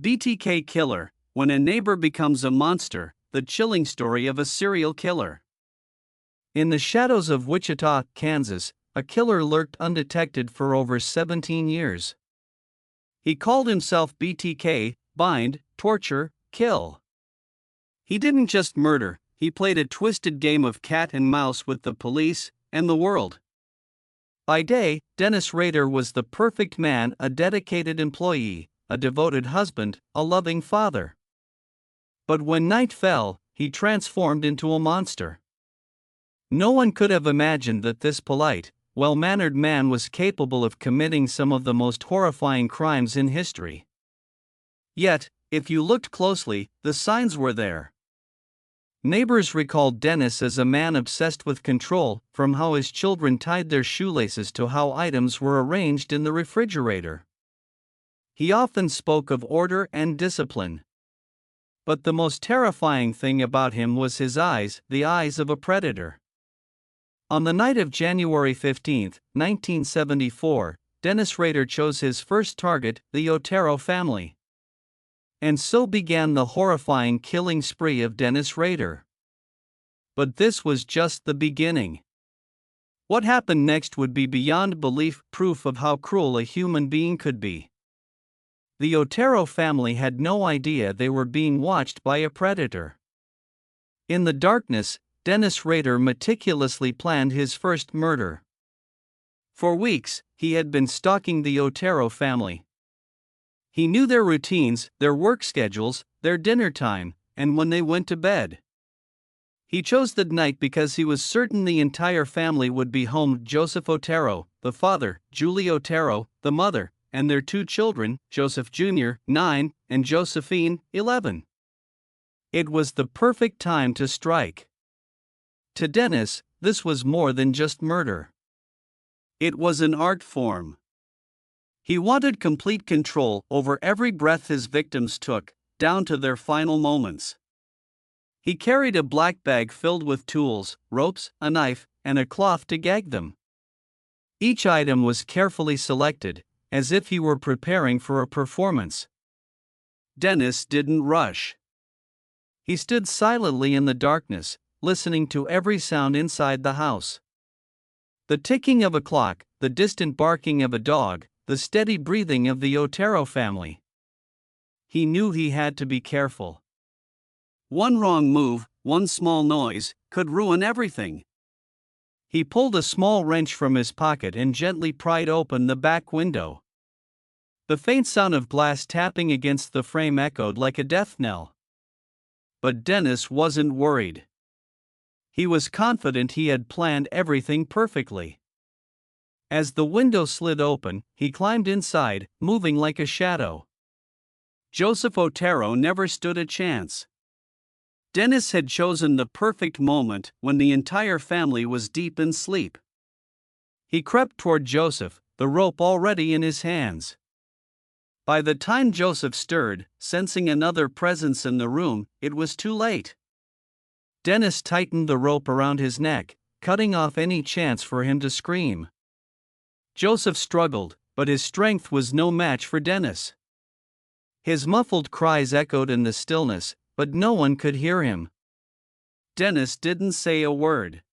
BTK Killer, when a neighbor becomes a monster, the chilling story of a serial killer. In the shadows of Wichita, Kansas, a killer lurked undetected for over 17 years. He called himself BTK, bind, torture, kill. He didn't just murder, he played a twisted game of cat and mouse with the police and the world. By day, Dennis Rader was the perfect man, a dedicated employee, a devoted husband, a loving father. But when night fell, he transformed into a monster. No one could have imagined that this polite, well-mannered man was capable of committing some of the most horrifying crimes in history. Yet, if you looked closely, the signs were there. Neighbors recalled Dennis as a man obsessed with control, from how his children tied their shoelaces to how items were arranged in the refrigerator. He often spoke of order and discipline. But the most terrifying thing about him was his eyes, the eyes of a predator. On the night of January 15, 1974, Dennis Rader chose his first target, the Otero family. And so began the horrifying killing spree of Dennis Rader. But this was just the beginning. What happened next would be beyond belief, proof of how cruel a human being could be. The Otero family had no idea they were being watched by a predator. In the darkness, Dennis Rader meticulously planned his first murder. For weeks, he had been stalking the Otero family. He knew their routines, their work schedules, their dinner time, and when they went to bed. He chose the night because he was certain the entire family would be home: Joseph Otero, the father, Julie Otero, the mother, and their two children, Joseph Jr., 9, and Josephine, 11. It was the perfect time to strike. To Dennis, this was more than just murder. It was an art form. He wanted complete control over every breath his victims took, down to their final moments. He carried a black bag filled with tools, ropes, a knife, and a cloth to gag them. Each item was carefully selected, as if he were preparing for a performance. Dennis didn't rush. He stood silently in the darkness, listening to every sound inside the house. The ticking of a clock, the distant barking of a dog, the steady breathing of the Otero family. He knew he had to be careful. One wrong move, one small noise, could ruin everything. He pulled a small wrench from his pocket and gently pried open the back window. The faint sound of glass tapping against the frame echoed like a death knell. But Dennis wasn't worried. He was confident he had planned everything perfectly. As the window slid open, he climbed inside, moving like a shadow. Joseph Otero never stood a chance. Dennis had chosen the perfect moment when the entire family was deep in sleep. He crept toward Joseph, the rope already in his hands. By the time Joseph stirred, sensing another presence in the room, it was too late. Dennis tightened the rope around his neck, cutting off any chance for him to scream. Joseph struggled, but his strength was no match for Dennis. His muffled cries echoed in the stillness, but no one could hear him. Dennis didn't say a word.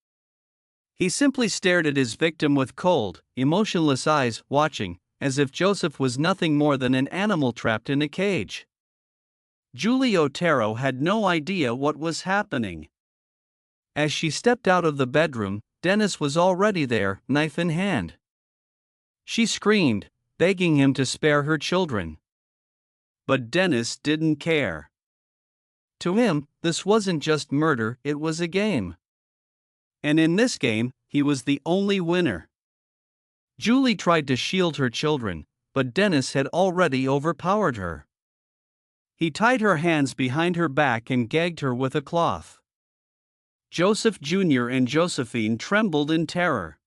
He simply stared at his victim with cold, emotionless eyes, watching, as if Joseph was nothing more than an animal trapped in a cage. Julie Otero had no idea what was happening. As she stepped out of the bedroom, Dennis was already there, knife in hand. She screamed, begging him to spare her children. But Dennis didn't care. To him, this wasn't just murder, it was a game. And in this game, he was the only winner. Julie tried to shield her children, but Dennis had already overpowered her. He tied her hands behind her back and gagged her with a cloth. Joseph Jr. and Josephine trembled in terror.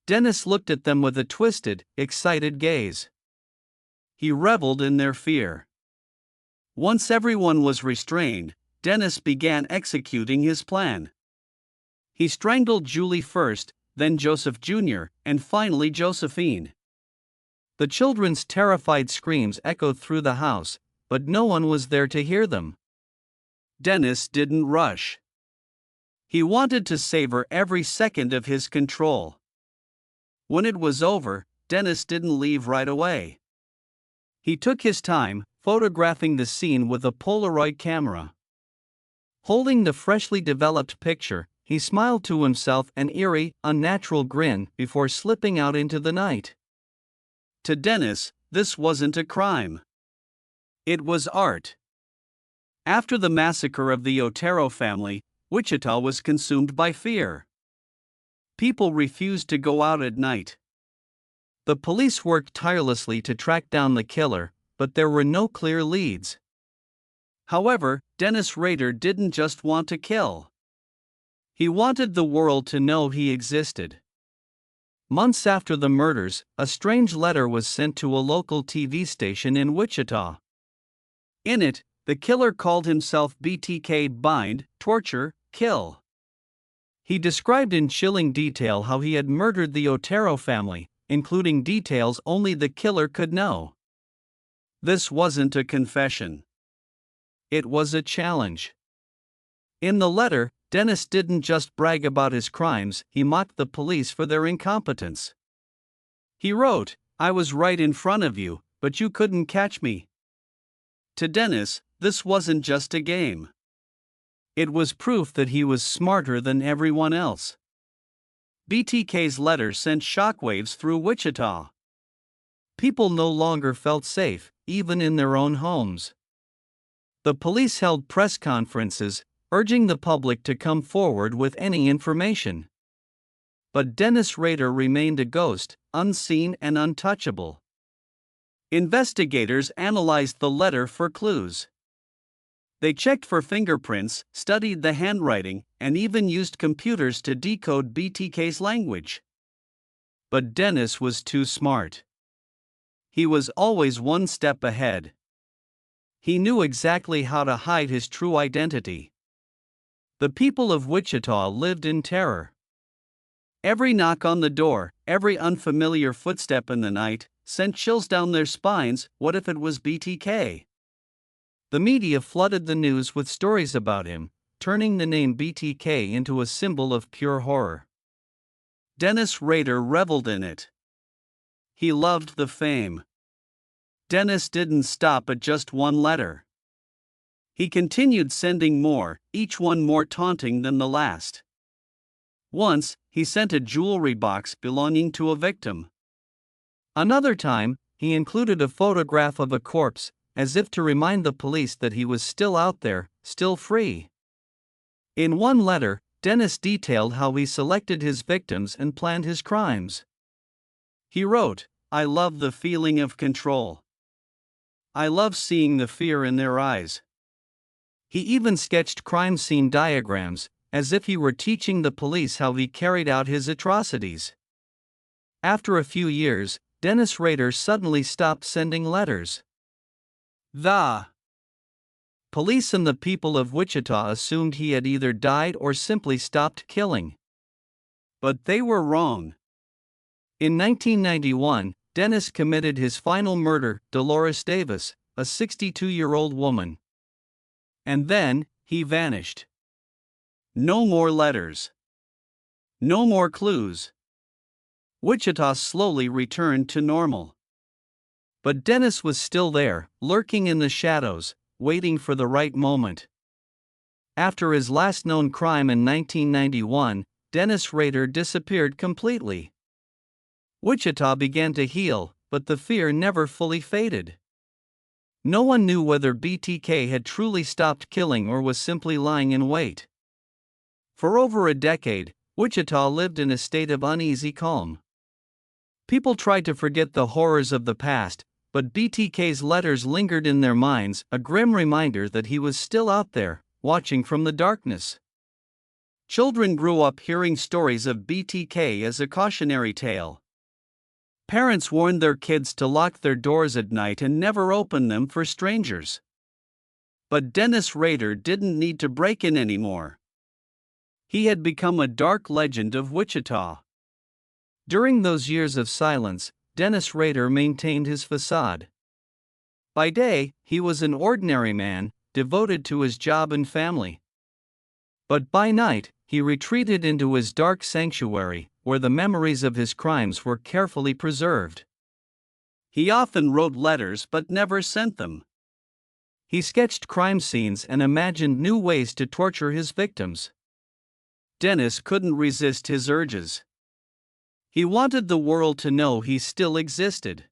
Dennis looked at them with a twisted, excited gaze. He reveled in their fear. Once everyone was restrained, Dennis began executing his plan. He strangled Julie first, then Joseph Jr., and finally Josephine. The children's terrified screams echoed through the house, but no one was there to hear them. Dennis didn't rush. He wanted to savor every second of his control. When it was over, Dennis didn't leave right away. He took his time, photographing the scene with a Polaroid camera. Holding the freshly developed picture, he smiled to himself an eerie, unnatural grin before slipping out into the night. To Dennis, this wasn't a crime. It was art. After the massacre of the Otero family, Wichita was consumed by fear. People refused to go out at night. The police worked tirelessly to track down the killer, but there were no clear leads. However, Dennis Rader didn't just want to kill. He wanted the world to know he existed. Months after the murders, a strange letter was sent to a local TV station in Wichita. In it, the killer called himself BTK bind, torture, kill. He described in chilling detail how he had murdered the Otero family, including details only the killer could know. This wasn't a confession. It was a challenge. In the letter, Dennis didn't just brag about his crimes, he mocked the police for their incompetence. He wrote, "I was right in front of you, but you couldn't catch me." To Dennis, this wasn't just a game. It was proof that he was smarter than everyone else. BTK's letter sent shockwaves through Wichita. People no longer felt safe, even in their own homes. The police held press conferences, urging the public to come forward with any information. But Dennis Rader remained a ghost, unseen and untouchable. Investigators analyzed the letter for clues. They checked for fingerprints, studied the handwriting, and even used computers to decode BTK's language. But Dennis was too smart. He was always one step ahead. He knew exactly how to hide his true identity. The people of Wichita lived in terror. Every knock on the door, every unfamiliar footstep in the night, sent chills down their spines. What if it was BTK? The media flooded the news with stories about him, turning the name BTK into a symbol of pure horror. Dennis Rader reveled in it. He loved the fame. Dennis didn't stop at just one letter. He continued sending more, each one more taunting than the last. Once, he sent a jewelry box belonging to a victim. Another time, he included a photograph of a corpse, as if to remind the police that he was still out there, still free. In one letter, Dennis detailed how he selected his victims and planned his crimes. He wrote, "I love the feeling of control. I love seeing the fear in their eyes." He even sketched crime scene diagrams, as if he were teaching the police how he carried out his atrocities. After a few years, Dennis Rader suddenly stopped sending letters. The police and the people of Wichita assumed he had either died or simply stopped killing. But they were wrong. In 1991, Dennis committed his final murder, Dolores Davis, a 62-year-old woman. And then, he vanished. No more letters. No more clues. Wichita slowly returned to normal. But Dennis was still there, lurking in the shadows, waiting for the right moment. After his last known crime in 1991, Dennis Rader disappeared completely. Wichita began to heal, but the fear never fully faded. No one knew whether BTK had truly stopped killing or was simply lying in wait. For over a decade, Wichita lived in a state of uneasy calm. People tried to forget the horrors of the past, but BTK's letters lingered in their minds, a grim reminder that he was still out there, watching from the darkness. Children grew up hearing stories of BTK as a cautionary tale. Parents warned their kids to lock their doors at night and never open them for strangers. But Dennis Rader didn't need to break in anymore. He had become a dark legend of Wichita. During those years of silence, Dennis Rader maintained his facade. By day, he was an ordinary man, devoted to his job and family. But by night, he retreated into his dark sanctuary, where the memories of his crimes were carefully preserved. He often wrote letters but never sent them. He sketched crime scenes and imagined new ways to torture his victims. Dennis couldn't resist his urges. He wanted the world to know he still existed.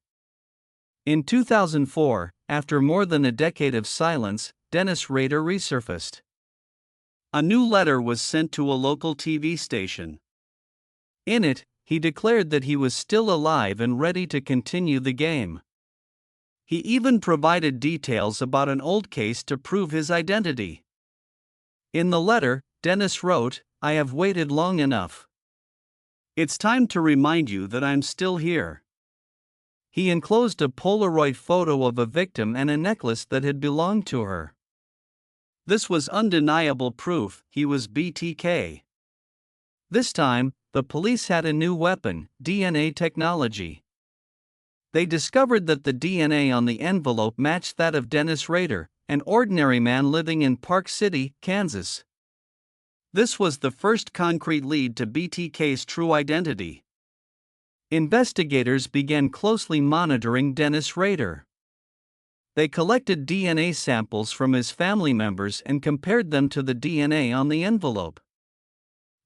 In 2004, after more than a decade of silence, Dennis Rader resurfaced. A new letter was sent to a local TV station. In it, he declared that he was still alive and ready to continue the game. He even provided details about an old case to prove his identity. In the letter, Dennis wrote, "I have waited long enough. It's time to remind you that I'm still here." He enclosed a Polaroid photo of a victim and a necklace that had belonged to her. This was undeniable proof he was BTK. This time, the police had a new weapon, DNA technology. They discovered that the DNA on the envelope matched that of Dennis Rader, an ordinary man living in Park City, Kansas. This was the first concrete lead to BTK's true identity. Investigators began closely monitoring Dennis Rader. They collected DNA samples from his family members and compared them to the DNA on the envelope.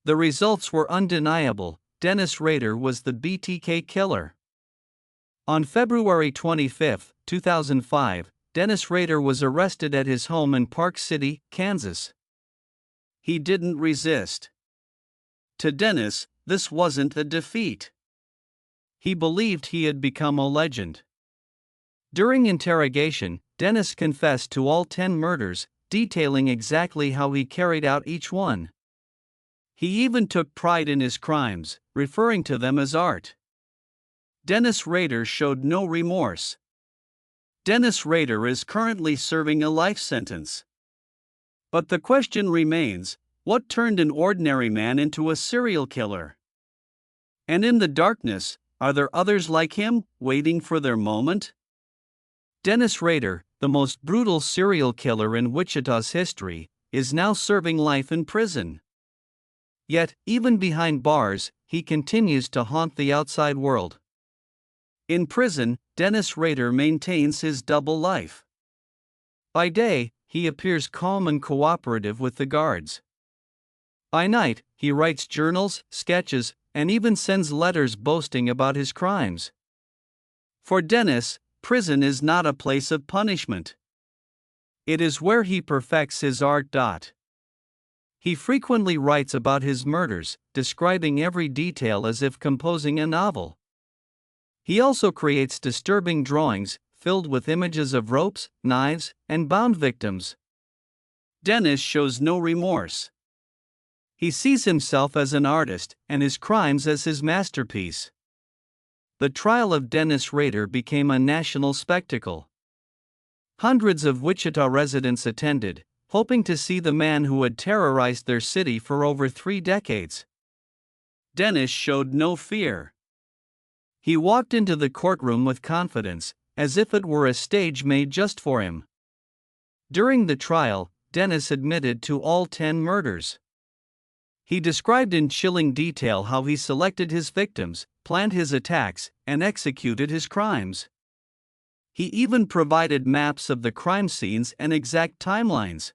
The results were undeniable. Dennis Rader was the BTK Killer. On February 25, 2005, Dennis Rader was arrested at his home in Park City, Kansas. He didn't resist. To Dennis, this wasn't a defeat. He believed he had become a legend. During interrogation, Dennis confessed to all 10 murders, detailing exactly how he carried out each one. He even took pride in his crimes, referring to them as art. Dennis Rader showed no remorse. Dennis Rader is currently serving a life sentence. But the question remains, what turned an ordinary man into a serial killer? And in the darkness, are there others like him, waiting for their moment? Dennis Rader, the most brutal serial killer in Wichita's history, is now serving life in prison. Yet, even behind bars, he continues to haunt the outside world. In prison, Dennis Rader maintains his double life. By day, he appears calm and cooperative with the guards. By night, he writes journals, sketches, and even sends letters boasting about his crimes. For Dennis, prison is not a place of punishment. It is where he perfects his art. He frequently writes about his murders, describing every detail as if composing a novel. He also creates disturbing drawings, filled with images of ropes, knives, and bound victims. Dennis shows no remorse. He sees himself as an artist, and his crimes as his masterpiece. The trial of Dennis Rader became a national spectacle. Hundreds of Wichita residents attended, hoping to see the man who had terrorized their city for over 3 decades. Dennis showed no fear. He walked into the courtroom with confidence, as if it were a stage made just for him. During the trial, Dennis admitted to all 10 murders. He described in chilling detail how he selected his victims, planned his attacks, and executed his crimes. He even provided maps of the crime scenes and exact timelines.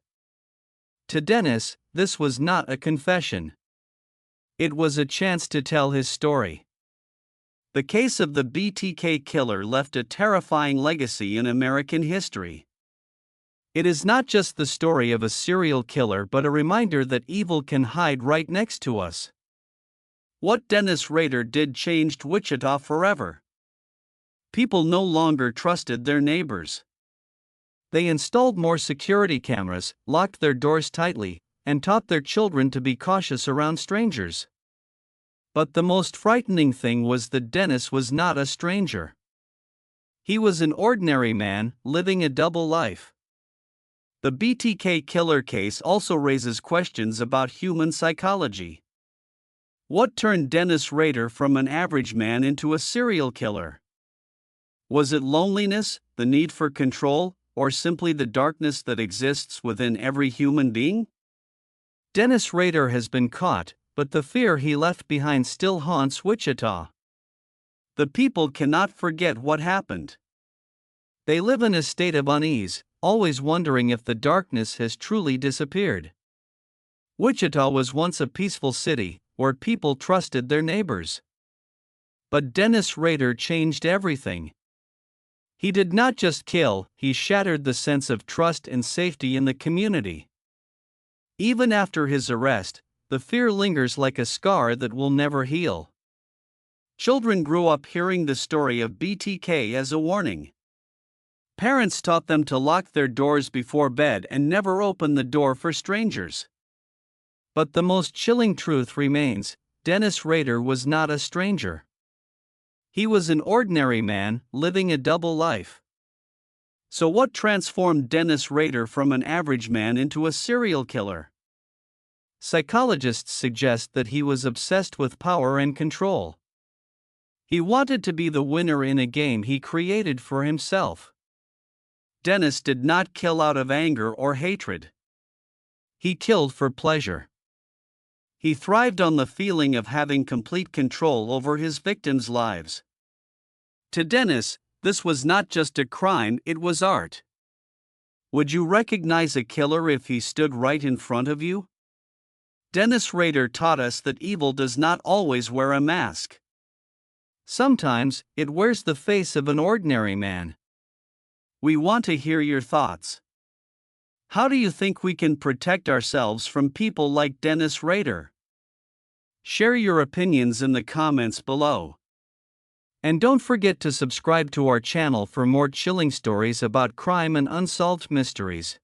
To Dennis, this was not a confession. It was a chance to tell his story. The case of the BTK Killer left a terrifying legacy in American history. It is not just the story of a serial killer but a reminder that evil can hide right next to us. What Dennis Rader did changed Wichita forever. People no longer trusted their neighbors. They installed more security cameras, locked their doors tightly, and taught their children to be cautious around strangers. But the most frightening thing was that Dennis was not a stranger. He was an ordinary man, living a double life. The BTK Killer case also raises questions about human psychology. What turned Dennis Rader from an average man into a serial killer? Was it loneliness, the need for control, or simply the darkness that exists within every human being? Dennis Rader has been caught, but the fear he left behind still haunts Wichita. The people cannot forget what happened. They live in a state of unease, always wondering if the darkness has truly disappeared. Wichita was once a peaceful city, where people trusted their neighbors. But Dennis Rader changed everything. He did not just kill, he shattered the sense of trust and safety in the community. Even after his arrest, the fear lingers like a scar that will never heal. Children grew up hearing the story of BTK as a warning. Parents taught them to lock their doors before bed and never open the door for strangers. But the most chilling truth remains: Dennis Rader was not a stranger. He was an ordinary man, living a double life. So what transformed Dennis Rader from an average man into a serial killer? Psychologists suggest that he was obsessed with power and control. He wanted to be the winner in a game he created for himself. Dennis did not kill out of anger or hatred. He killed for pleasure. He thrived on the feeling of having complete control over his victims' lives. To Dennis, this was not just a crime, it was art. Would you recognize a killer if he stood right in front of you? Dennis Rader taught us that evil does not always wear a mask. Sometimes, it wears the face of an ordinary man. We want to hear your thoughts. How do you think we can protect ourselves from people like Dennis Rader? Share your opinions in the comments below. And don't forget to subscribe to our channel for more chilling stories about crime and unsolved mysteries.